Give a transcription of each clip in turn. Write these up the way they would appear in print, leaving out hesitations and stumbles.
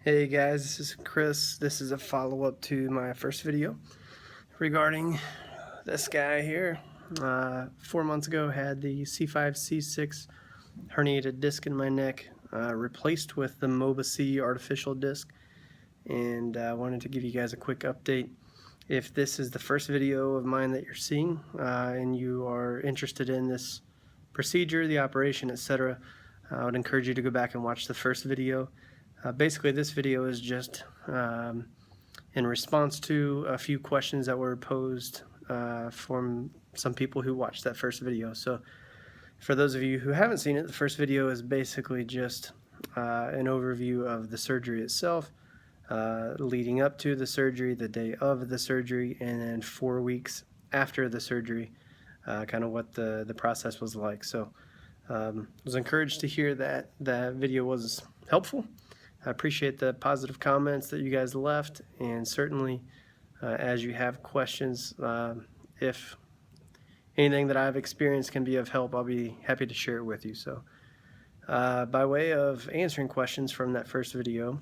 Hey guys, this is Chris. This is a follow-up to my first video regarding this guy here. 4 months ago, had the C5, C6 herniated disc in my neck replaced with the Mobi-C artificial disc, and I wanted to give you guys a quick update. If this is the first video of mine that you're seeing and you are interested in this procedure, the operation, etc., I would encourage you to go back and watch the first video. Basically, this video is just in response to a few questions that were posed from some people who watched that first video. So for those of you who haven't seen it, the first video is basically just an overview of the surgery itself, leading up to the surgery, the day of the surgery, and then 4 weeks after the surgery, kind of what the process was like. So was encouraged to hear that that video was helpful. I appreciate the positive comments that you guys left, and certainly as you have questions, if anything that I've experienced can be of help, I'll be happy to share it with you. So by way of answering questions from that first video,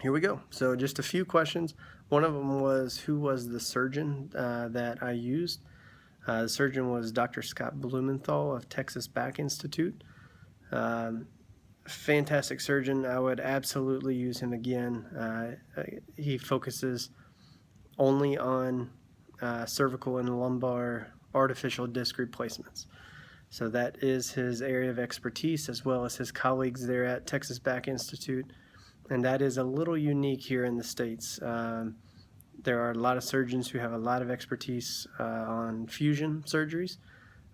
here we go. So just a few questions. One of them was, who was the surgeon that I used? The surgeon was Dr. Scott Blumenthal of Texas Back Institute. Fantastic surgeon. I would absolutely use him again. He focuses only on cervical and lumbar artificial disc replacements. So that is his area of expertise, as well as his colleagues there at Texas Back Institute. And that is a little unique here in the States. There are a lot of surgeons who have a lot of expertise on fusion surgeries,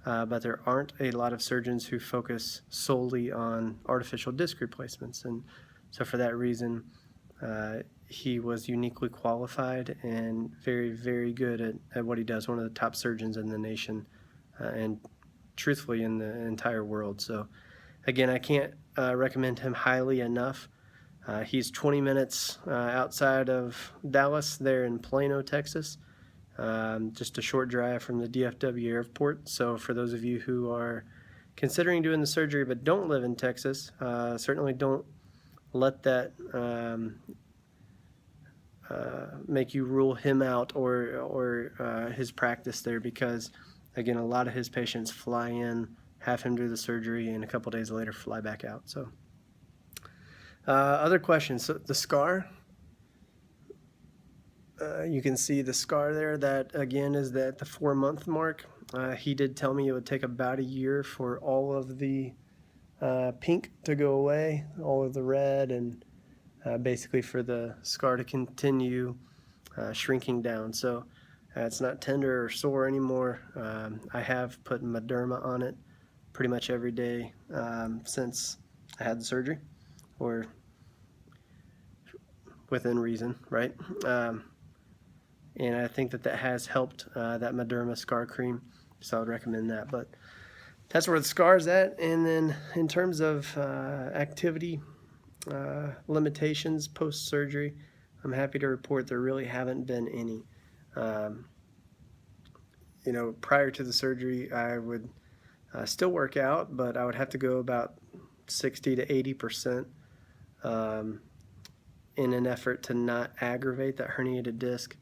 but there aren't a lot of surgeons who focus solely on artificial disc replacements. And so for that reason, he was uniquely qualified and very, very good at what he does. One of the top surgeons in the nation, and truthfully in the entire world. So again, I can't recommend him highly enough. He's 20 minutes outside of Dallas, there in Plano, Texas. Just a short drive from the DFW airport. So for those of you who are considering doing the surgery but don't live in Texas, certainly don't let that make you rule him out or his practice there, because again, a lot of his patients fly in, have him do the surgery, and a couple days later fly back out. So other questions. So the scar, you can see the scar there. That again is at the 4-month mark. He did tell me it would take about a year for all of the pink to go away, all of the red, and basically for the scar to continue shrinking down. So it's not tender or sore anymore. I have put Mederma on it pretty much every day since I had the surgery, or within reason, right? And I think that that has helped, that Mederma scar cream, so I would recommend that. But that's where the scar is at. And then in terms of activity limitations post-surgery, I'm happy to report there really haven't been any. You know, prior to the surgery, I would still work out, but I would have to go about 60 to 80% in an effort to not aggravate that herniated disc.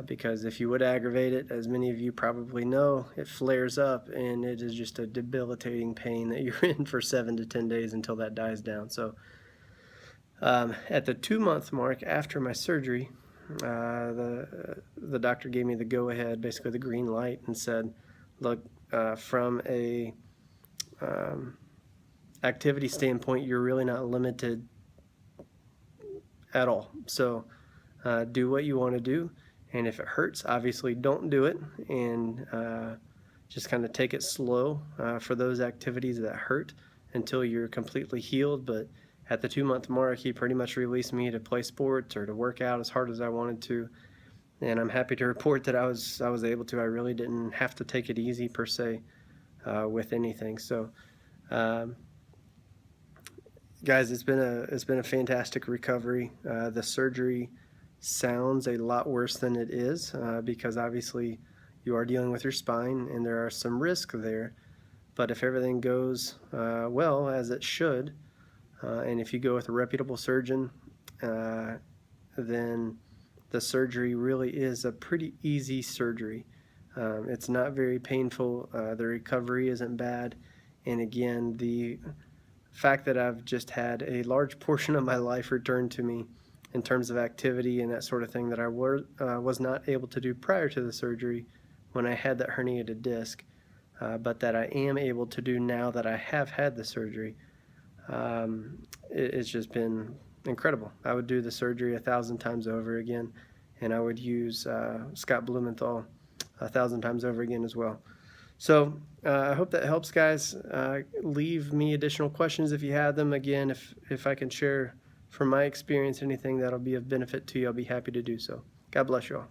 Because if you would aggravate it, as many of you probably know, it flares up and it is just a debilitating pain that you're in for 7 to 10 days until that dies down. So at the 2-month mark after my surgery, the doctor gave me the go-ahead, basically the green light, and said, look, from a activity standpoint, you're really not limited at all. So do what you want to do. And if it hurts, obviously don't do it, and just kind of take it slow for those activities that hurt until you're completely healed. But at the 2-month mark, he pretty much released me to play sports or to work out as hard as I wanted to. And I'm happy to report that I was able to. I really didn't have to take it easy per se with anything. So guys, it's been a fantastic recovery. The surgery sounds a lot worse than it is because obviously you are dealing with your spine and there are some risks there. But if everything goes well, as it should, and if you go with a reputable surgeon, then the surgery really is a pretty easy surgery. It's not very painful. The recovery isn't bad. And again, the fact that I've just had a large portion of my life returned to me in terms of activity and that sort of thing that I was not able to do prior to the surgery when I had that herniated disc, but that I am able to do now that I have had the surgery. It's just been incredible. I would do the surgery 1,000 times over again, and I would use Scott Blumenthal 1,000 times over again as well. So I hope that helps, guys. Leave me additional questions if you have them. Again, if I can share from my experience anything that'll be of benefit to you, I'll be happy to do so. God bless you all.